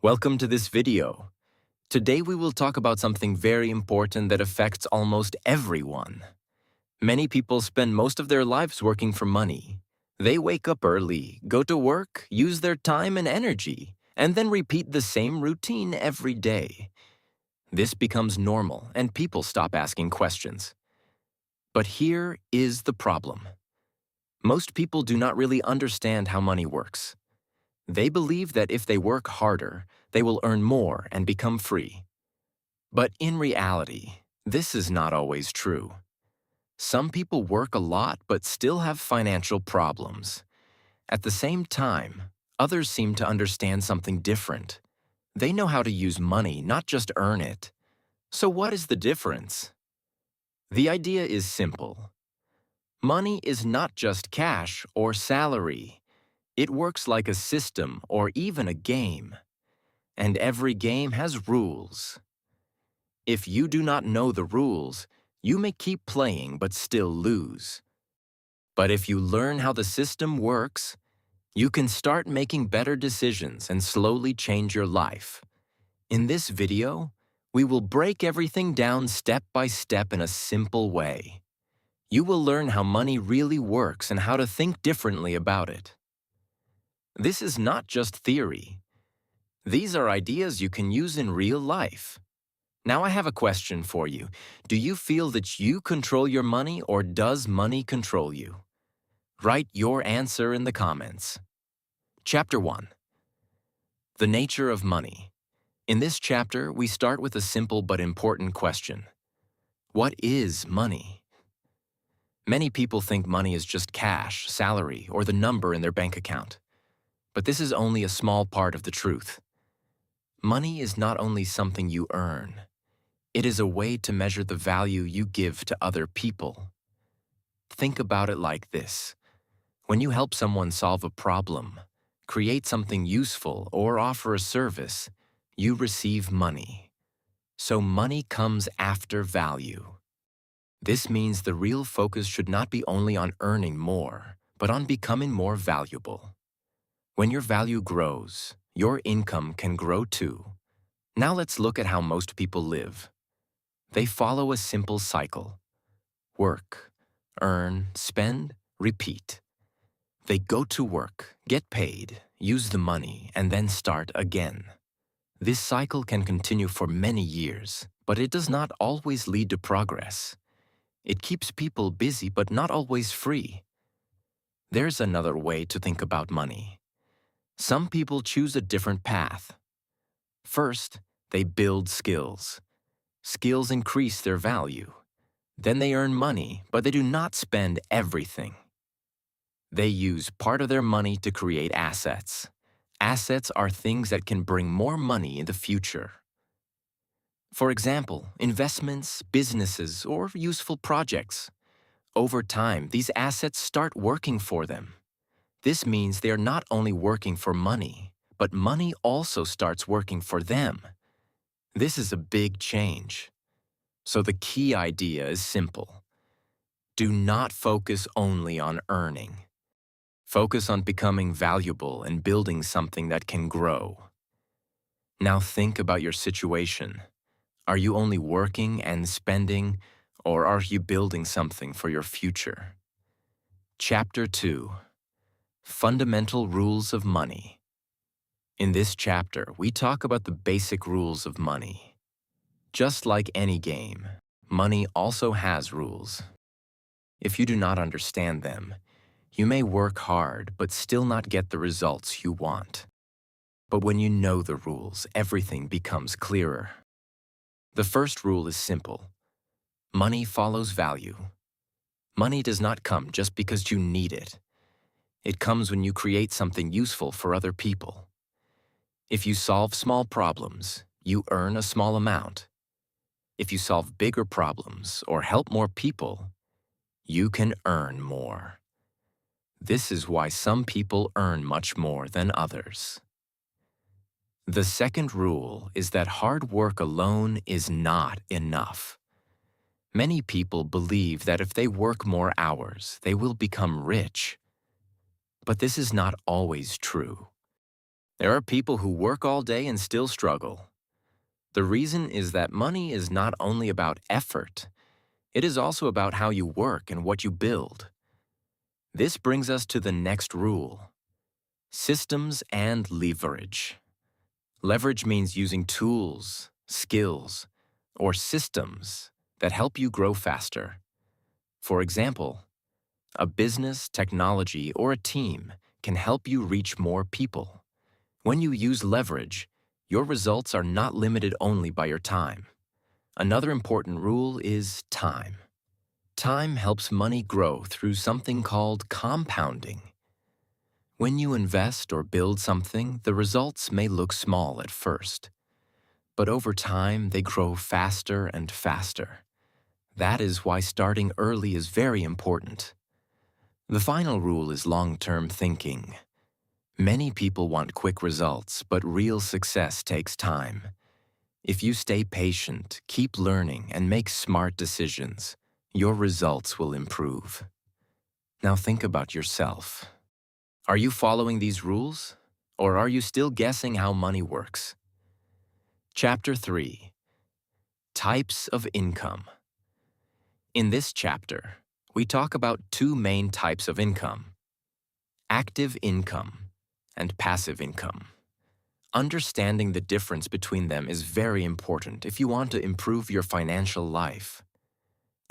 Welcome to this video. Today we will talk about something very important that affects almost everyone. Many people spend most of their lives working for money. They wake up early, go to work, use their time and energy, and then repeat the same routine every day. This becomes normal and people stop asking questions. But here is the problem. Most people do not really understand how money works. They believe that if they work harder, they will earn more and become free. But in reality, this is not always true. Some people work a lot but still have financial problems. At the same time, others seem to understand something different. They know how to use money, not just earn it. So what is the difference? The idea is simple. Money is not just cash or salary. It works like a system or even a game. And every game has rules. If you do not know the rules, you may keep playing but still lose. But if you learn how the system works, you can start making better decisions and slowly change your life. In this video, we will break everything down step by step in a simple way. You will learn how money really works and how to think differently about it. This is not just theory. These are ideas you can use in real life. Now I have a question for you. Do you feel that you control your money or does money control you? Write your answer in the comments. Chapter 1. The nature of money. In this chapter, we start with a simple but important question. What is money? Many people think money is just cash, salary, or the number in their bank account. But this is only a small part of the truth. Money is not only something you earn. It is a way to measure the value you give to other people. Think about it like this. When you help someone solve a problem, create something useful, or offer a service, you receive money. So money comes after value. This means the real focus should not be only on earning more, but on becoming more valuable. When your value grows, your income can grow too. Now let's look at how most people live. They follow a simple cycle. Work, earn, spend, repeat. They go to work, get paid, use the money, and then start again. This cycle can continue for many years, but it does not always lead to progress. It keeps people busy but not always free. There's another way to think about money. Some people choose a different path. First, they build skills. Skills increase their value. Then they earn money, but they do not spend everything. They use part of their money to create assets. Assets are things that can bring more money in the future. For example, investments, businesses, or useful projects. Over time, these assets start working for them. This means they are not only working for money, but money also starts working for them. This is a big change. So the key idea is simple. Do not focus only on earning. Focus on becoming valuable and building something that can grow. Now think about your situation. Are you only working and spending, or are you building something for your future? Chapter 2. Fundamental Rules of Money. In this chapter, we talk about the basic rules of money. Just like any game, money also has rules. If you do not understand them, you may work hard but still not get the results you want. But when you know the rules, everything becomes clearer. The first rule is simple. Money follows value. Money does not come just because you need it. It comes when you create something useful for other people. If you solve small problems, you earn a small amount. If you solve bigger problems or help more people, you can earn more. This is why some people earn much more than others. The second rule is that hard work alone is not enough. Many people believe that if they work more hours, they will become rich. But this is not always true. There are people who work all day and still struggle. The reason is that money is not only about effort, it is also about how you work and what you build. This brings us to the next rule: systems and leverage. Leverage means using tools, skills, or systems that help you grow faster. For example, a business, technology, or a team can help you reach more people. When you use leverage, your results are not limited only by your time. Another important rule is time. Time helps money grow through something called compounding. When you invest or build something, the results may look small at first, but over time they grow faster and faster. That is why starting early is very important. The final rule is long-term thinking. Many people want quick results, but real success takes time. If you stay patient, keep learning, and make smart decisions, your results will improve. Now think about yourself. Are you following these rules? Or are you still guessing how money works? Chapter 3: Types of Income. In this chapter, we talk about two main types of income: active income and passive income. Understanding the difference between them is very important if you want to improve your financial life.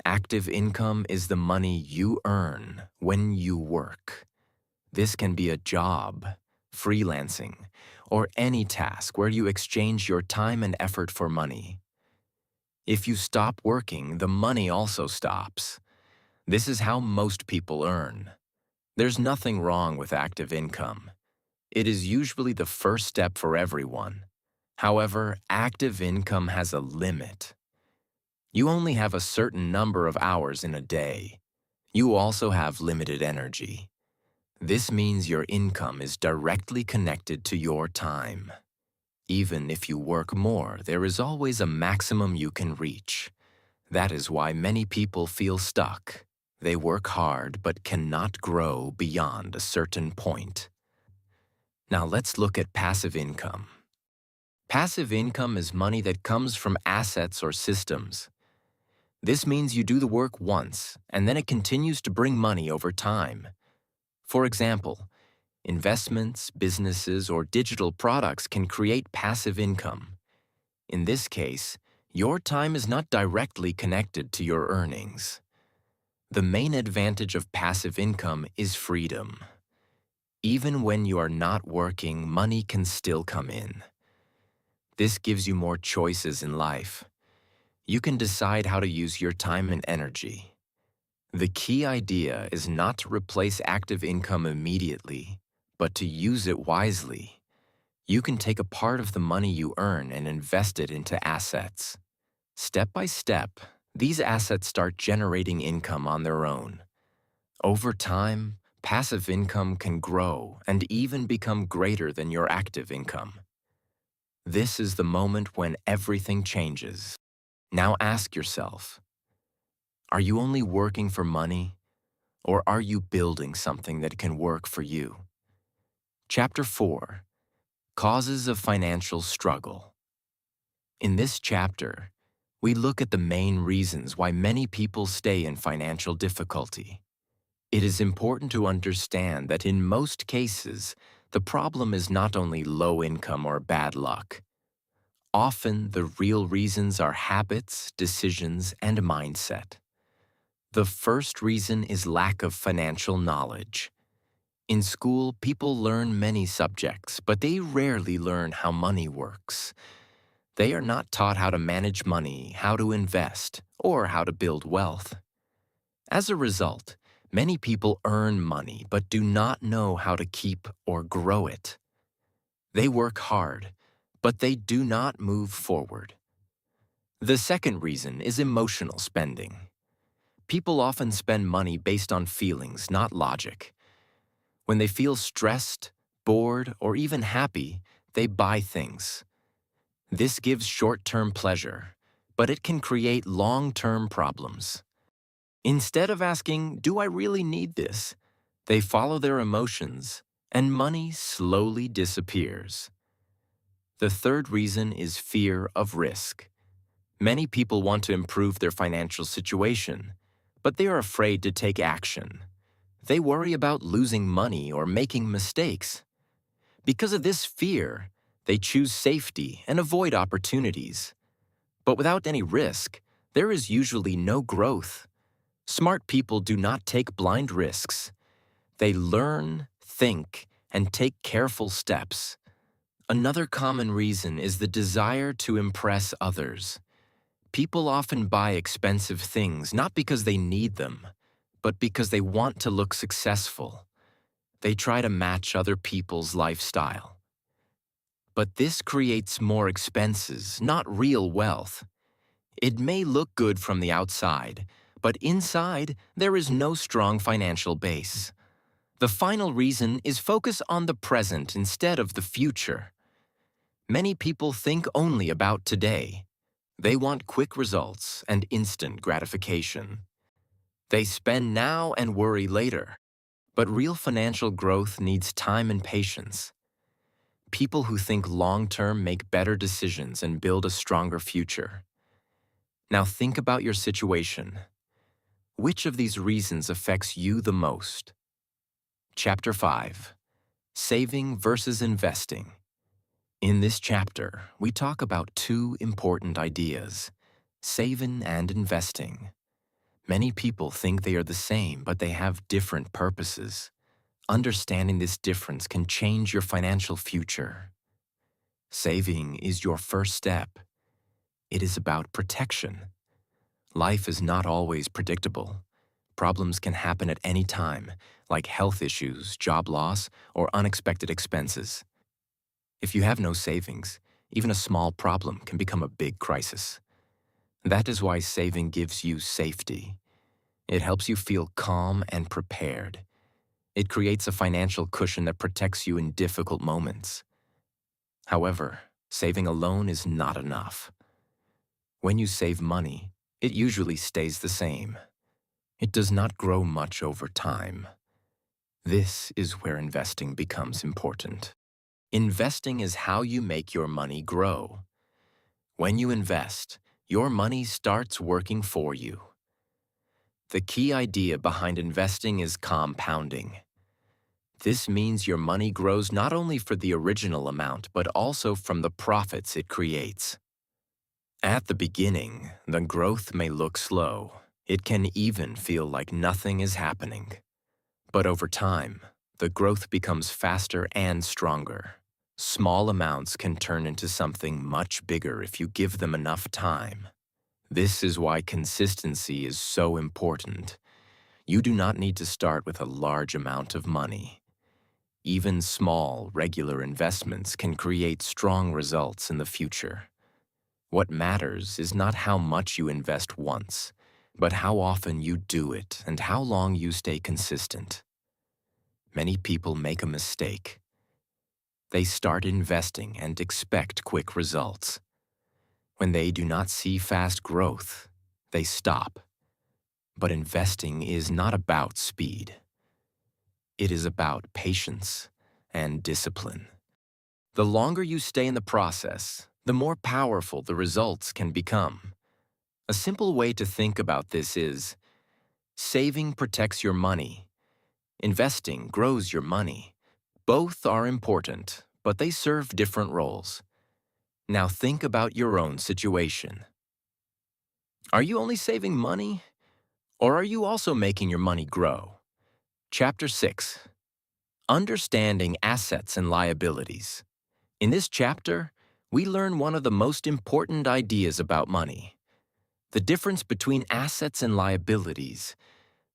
Active income is the money you earn when you work. This can be a job, freelancing, or any task where you exchange your time and effort for money. If you stop working, the money also stops. This is how most people earn. There's nothing wrong with active income. It is usually the first step for everyone. However, active income has a limit. You only have a certain number of hours in a day. You also have limited energy. This means your income is directly connected to your time. Even if you work more, there is always a maximum you can reach. That is why many people feel stuck. They work hard but cannot grow beyond a certain point. Now let's look at passive income. Passive income is money that comes from assets or systems. This means you do the work once, and then it continues to bring money over time. For example, investments, businesses, or digital products can create passive income. In this case, your time is not directly connected to your earnings. The main advantage of passive income is freedom. Even when you are not working, money can still come in. This gives you more choices in life. You can decide how to use your time and energy. The key idea is not to replace active income immediately, but to use it wisely. You can take a part of the money you earn and invest it into assets. Step by step, these assets start generating income on their own. Over time, passive income can grow and even become greater than your active income. This is the moment when everything changes. Now ask yourself, are you only working for money, or are you building something that can work for you? Chapter 4: Causes of Financial Struggle. In this chapter, we look at the main reasons why many people stay in financial difficulty. It is important to understand that in most cases, the problem is not only low income or bad luck. Often, the real reasons are habits, decisions, and mindset. The first reason is lack of financial knowledge. In school, people learn many subjects, but they rarely learn how money works. They are not taught how to manage money, how to invest, or how to build wealth. As a result, many people earn money but do not know how to keep or grow it. They work hard, but they do not move forward. The second reason is emotional spending. People often spend money based on feelings, not logic. When they feel stressed, bored, or even happy, they buy things. This gives short-term pleasure, but it can create long-term problems. Instead of asking, "Do I really need this?" they follow their emotions and money slowly disappears. The third reason is fear of risk. Many people want to improve their financial situation, but they are afraid to take action. They worry about losing money or making mistakes. Because of this fear, they choose safety and avoid opportunities. But without any risk, there is usually no growth. Smart people do not take blind risks. They learn, think, and take careful steps. Another common reason is the desire to impress others. People often buy expensive things not because they need them, but because they want to look successful. They try to match other people's lifestyle. But this creates more expenses, not real wealth. It may look good from the outside, but inside there is no strong financial base. The final reason is focus on the present instead of the future. Many people think only about today. They want quick results and instant gratification. They spend now and worry later. But real financial growth needs time and patience. People who think long-term make better decisions and build a stronger future. Now think about your situation. Which of these reasons affects you the most? Chapter 5. Saving versus Investing. In this chapter, we talk about two important ideas, saving and investing. Many people think they are the same, but they have different purposes. Understanding this difference can change your financial future. Saving is your first step. It is about protection. Life is not always predictable. Problems can happen at any time, like health issues, job loss, or unexpected expenses. If you have no savings, even a small problem can become a big crisis. That is why saving gives you safety. It helps you feel calm and prepared. It creates a financial cushion that protects you in difficult moments. However, saving alone is not enough. When you save money, it usually stays the same. It does not grow much over time. This is where investing becomes important. Investing is how you make your money grow. When you invest, your money starts working for you. The key idea behind investing is compounding. This means your money grows not only for the original amount, but also from the profits it creates. At the beginning, the growth may look slow. It can even feel like nothing is happening. But over time, the growth becomes faster and stronger. Small amounts can turn into something much bigger if you give them enough time. This is why consistency is so important. You do not need to start with a large amount of money. Even small, regular investments can create strong results in the future. What matters is not how much you invest once, but how often you do it and how long you stay consistent. Many people make a mistake. They start investing and expect quick results. When they do not see fast growth, they stop. But investing is not about speed. It is about patience and discipline. The longer you stay in the process, the more powerful the results can become. A simple way to think about this is, saving protects your money. Investing grows your money. Both are important, but they serve different roles. Now think about your own situation. Are you only saving money, or are you also making your money grow? Chapter 6. Understanding Assets and Liabilities. In this chapter, we learn one of the most important ideas about money: the difference between assets and liabilities.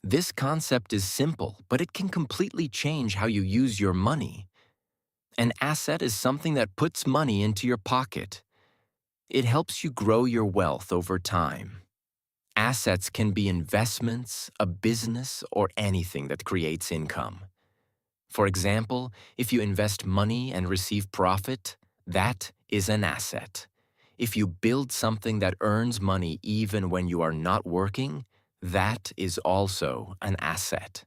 This concept is simple, but it can completely change how you use your money. An asset is something that puts money into your pocket. It helps you grow your wealth over time. Assets can be investments, a business, or anything that creates income. For example, if you invest money and receive profit, that is an asset. If you build something that earns money even when you are not working, that is also an asset.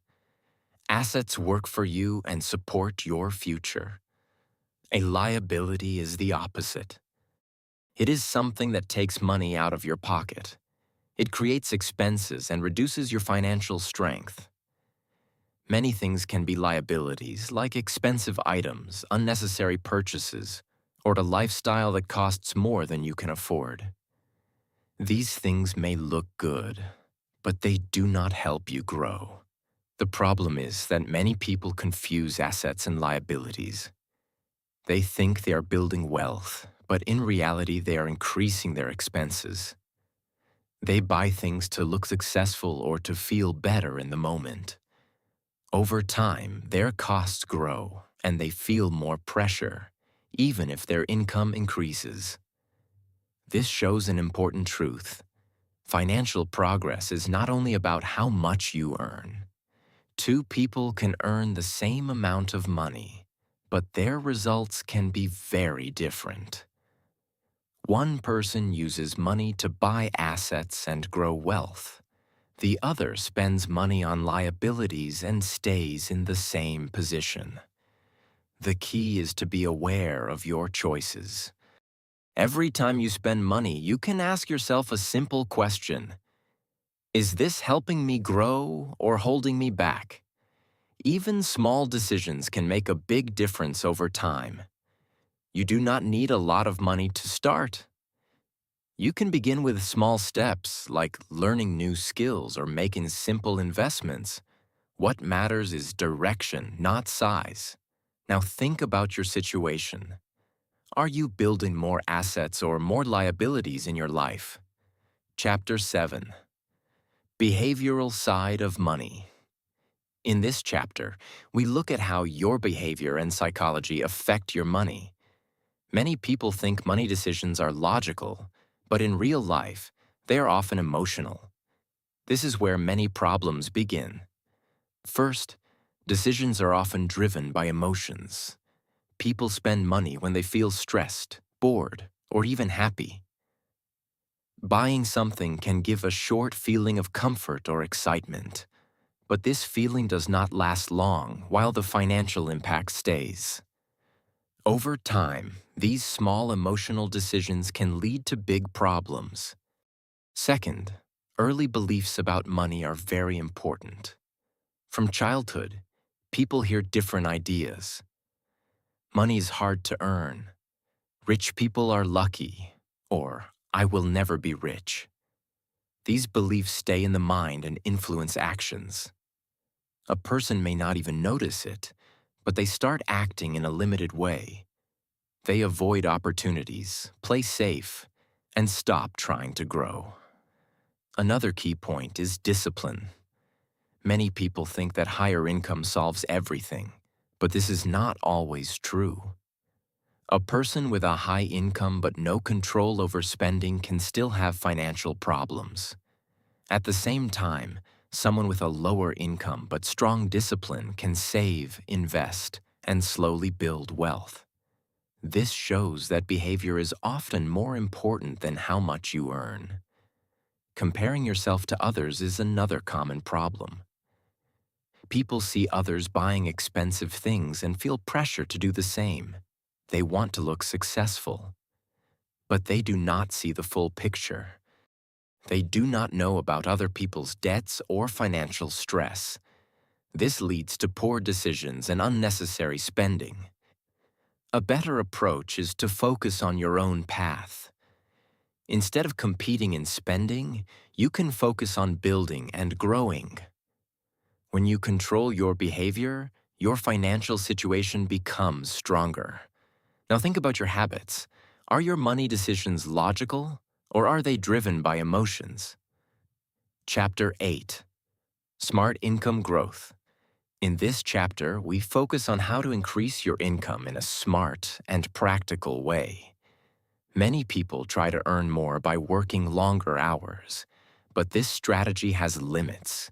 Assets work for you and support your future. A liability is the opposite. It is something that takes money out of your pocket. It creates expenses and reduces your financial strength. Many things can be liabilities, like expensive items, unnecessary purchases, or a lifestyle that costs more than you can afford. These things may look good, but they do not help you grow. The problem is that many people confuse assets and liabilities. They think they are building wealth, but in reality they are increasing their expenses. They buy things to look successful or to feel better in the moment. Over time, their costs grow and they feel more pressure, even if their income increases. This shows an important truth. Financial progress is not only about how much you earn. Two people can earn the same amount of money, but their results can be very different. One person uses money to buy assets and grow wealth. The other spends money on liabilities and stays in the same position. The key is to be aware of your choices. Every time you spend money, you can ask yourself a simple question. Is this helping me grow or holding me back? Even small decisions can make a big difference over time. You do not need a lot of money to start. You can begin with small steps, like learning new skills or making simple investments. What matters is direction, not size. Now think about your situation. Are you building more assets or more liabilities in your life? Chapter 7. Behavioral Side of Money. In this chapter, we look at how your behavior and psychology affect your money. Many people think money decisions are logical, but in real life, they are often emotional. This is where many problems begin. First, decisions are often driven by emotions. People spend money when they feel stressed, bored, or even happy. Buying something can give a short feeling of comfort or excitement, but this feeling does not last long while the financial impact stays. Over time, these small emotional decisions can lead to big problems. Second, early beliefs about money are very important. From childhood, people hear different ideas. Money is hard to earn. Rich people are lucky, or I will never be rich. These beliefs stay in the mind and influence actions. A person may not even notice it, but they start acting in a limited way. They avoid opportunities, play safe, and stop trying to grow. Another key point is discipline. Many people think that higher income solves everything, but this is not always true. A person with a high income but no control over spending can still have financial problems. At the same time, someone with a lower income but strong discipline can save, invest, and slowly build wealth. This shows that behavior is often more important than how much you earn. Comparing yourself to others is another common problem. People see others buying expensive things and feel pressure to do the same. They want to look successful. But they do not see the full picture. They do not know about other people's debts or financial stress. This leads to poor decisions and unnecessary spending. A better approach is to focus on your own path. Instead of competing in spending, you can focus on building and growing. When you control your behavior, your financial situation becomes stronger. Now think about your habits. Are your money decisions logical, or are they driven by emotions? Chapter 8. Smart Income Growth. In this chapter, we focus on how to increase your income in a smart and practical way. Many people try to earn more by working longer hours, but this strategy has limits.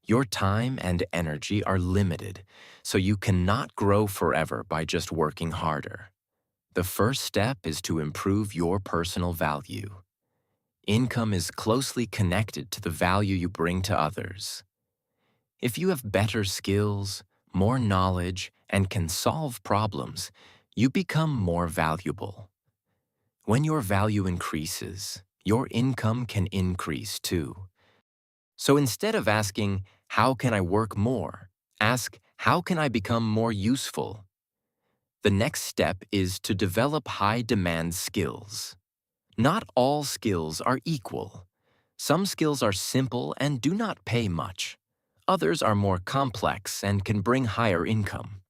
Your time and energy are limited, so you cannot grow forever by just working harder. The first step is to improve your personal value. Income is closely connected to the value you bring to others. If you have better skills, more knowledge, and can solve problems, you become more valuable. When your value increases, your income can increase too. So instead of asking, how can I work more? Ask, how can I become more useful? The next step is to develop high-demand skills. Not all skills are equal. Some skills are simple and do not pay much. Others are more complex and can bring higher income.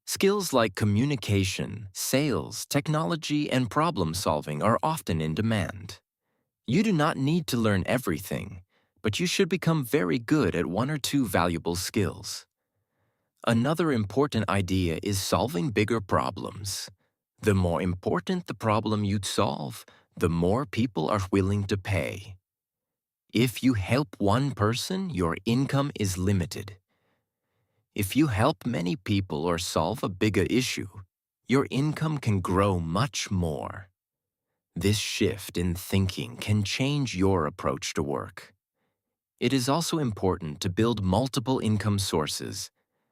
Skills like communication, sales, technology, and problem-solving are often in demand. You do not need to learn everything, but you should become very good at one or two valuable skills. Another important idea is solving bigger problems. The more important the problem you solve, the more people are willing to pay. If you help one person, your income is limited. If you help many people or solve a bigger issue, your income can grow much more. This shift in thinking can change your approach to work. It is also important to build multiple income sources.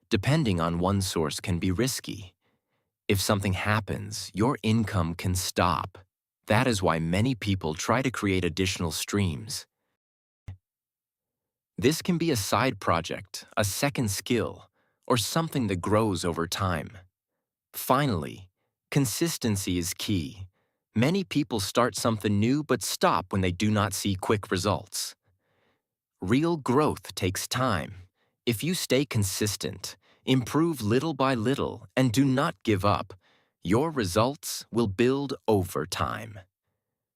Depending on one source can be risky. If something happens, your income can stop. That is why many people try to create additional streams. This can be a side project, a second skill, or something that grows over time. Finally, consistency is key. Many people start something new but stop when they do not see quick results. Real growth takes time. If you stay consistent, improve little by little, and do not give up, your results will build over time.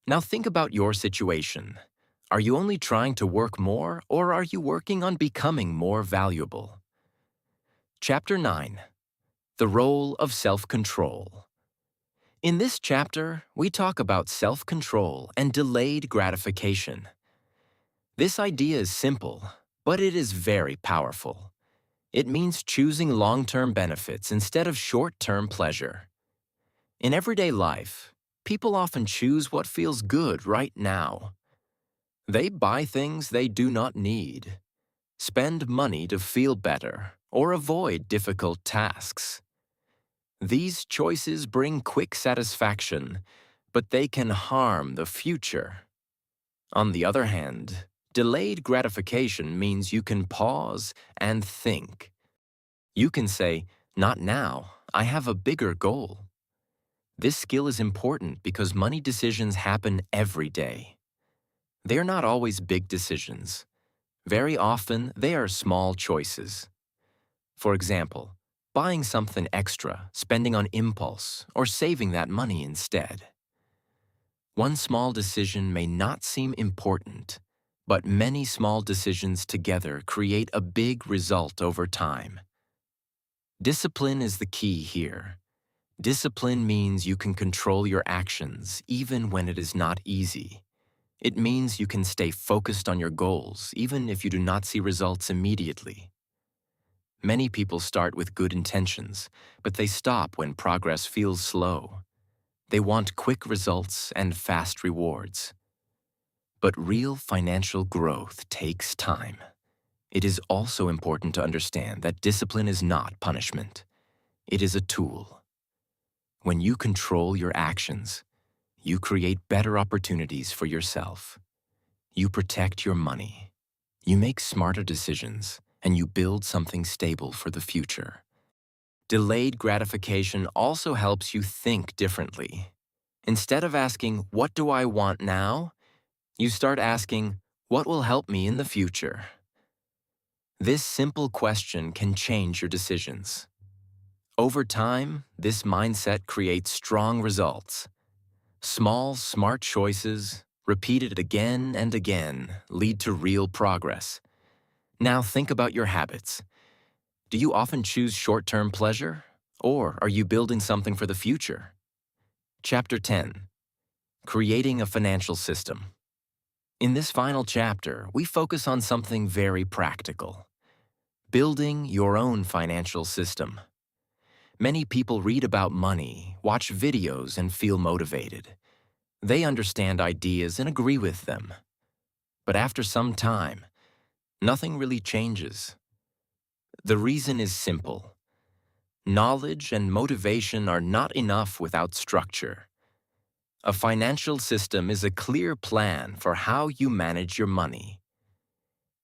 Now think about your situation. Are you only trying to work more, or are you working on becoming more valuable? Chapter 9. The Role of Self-Control. In this chapter, we talk about self-control and delayed gratification. This idea is simple, but it is very powerful. It means choosing long-term benefits instead of short-term pleasure. In everyday life, people often choose what feels good right now. They buy things they do not need, spend money to feel better, or avoid difficult tasks. These choices bring quick satisfaction, but they can harm the future. On the other hand, delayed gratification means you can pause and think. You can say, "Not now, I have a bigger goal." This skill is important because money decisions happen every day. They are not always big decisions. Very often, they are small choices. For example, buying something extra, spending on impulse, or saving that money instead. One small decision may not seem important, but many small decisions together create a big result over time. Discipline is the key here. Discipline means you can control your actions even when it is not easy. It means you can stay focused on your goals even if you do not see results immediately. Many people start with good intentions, but they stop when progress feels slow. They want quick results and fast rewards. But real financial growth takes time. It is also important to understand that discipline is not punishment. It is a tool. When you control your actions, you create better opportunities for yourself. You protect your money. You make smarter decisions, and you build something stable for the future. Delayed gratification also helps you think differently. Instead of asking, "What do I want now?" you start asking, "What will help me in the future?" This simple question can change your decisions. Over time, this mindset creates strong results. Small, smart choices, repeated again and again, lead to real progress. Now think about your habits. Do you often choose short-term pleasure, or are you building something for the future? Chapter 10. Creating a Financial System. In this final chapter, we focus on something very practical: building your own financial system. Many people read about money, watch videos, and feel motivated. They understand ideas and agree with them. But after some time, nothing really changes. The reason is simple. Knowledge and motivation are not enough without structure. A financial system is a clear plan for how you manage your money.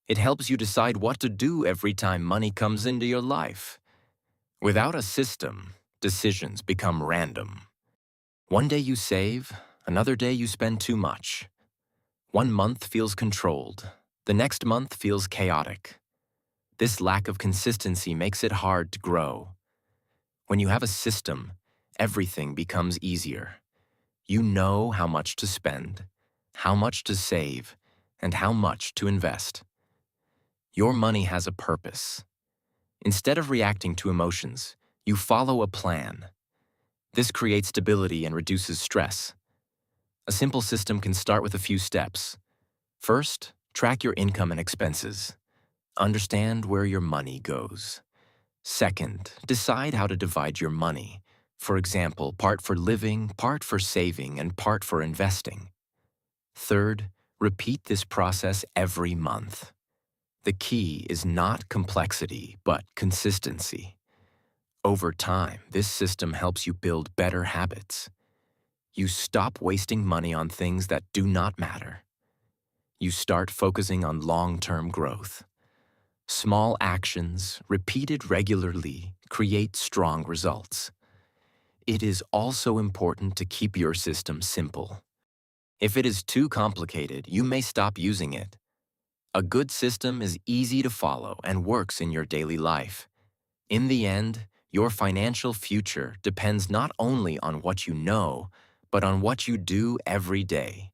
It helps you decide what to do every time money comes into your life. Without a system, decisions become random. One day you save, another day you spend too much. One month feels controlled, the next month feels chaotic. This lack of consistency makes it hard to grow. When you have a system, everything becomes easier. You know how much to spend, how much to save, and how much to invest. Your money has a purpose. Instead of reacting to emotions, you follow a plan. This creates stability and reduces stress. A simple system can start with a few steps. First, track your income and expenses. Understand where your money goes. Second, decide how to divide your money. For example, part for living, part for saving, and part for investing. Third, repeat this process every month. The key is not complexity, but consistency. Over time, this system helps you build better habits. You stop wasting money on things that do not matter. You start focusing on long-term growth. Small actions, repeated regularly, create strong results. It is also important to keep your system simple. If it is too complicated, you may stop using it. A good system is easy to follow and works in your daily life. In the end, your financial future depends not only on what you know, but on what you do every day.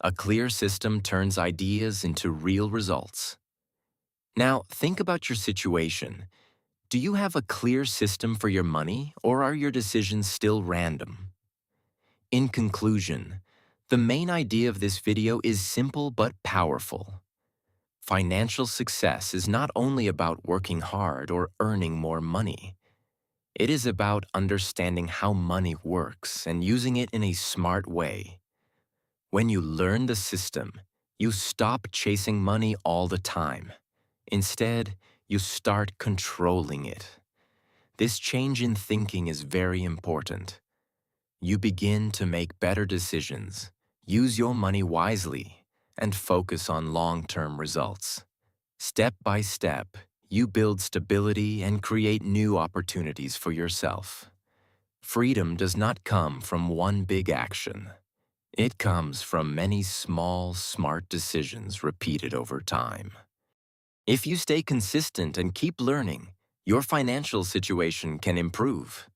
A clear system turns ideas into real results. Now, think about your situation. Do you have a clear system for your money, or are your decisions still random? In conclusion, the main idea of this video is simple but powerful. Financial success is not only about working hard or earning more money. It is about understanding how money works and using it in a smart way. When you learn the system, you stop chasing money all the time. Instead, you start controlling it. This change in thinking is very important. You begin to make better decisions, use your money wisely, and focus on long-term results. Step by step, you build stability and create new opportunities for yourself. Freedom does not come from one big action. It comes from many small, smart decisions repeated over time. If you stay consistent and keep learning, your financial situation can improve.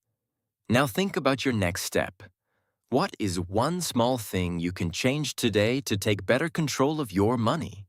Now think about your next step. What is one small thing you can change today to take better control of your money?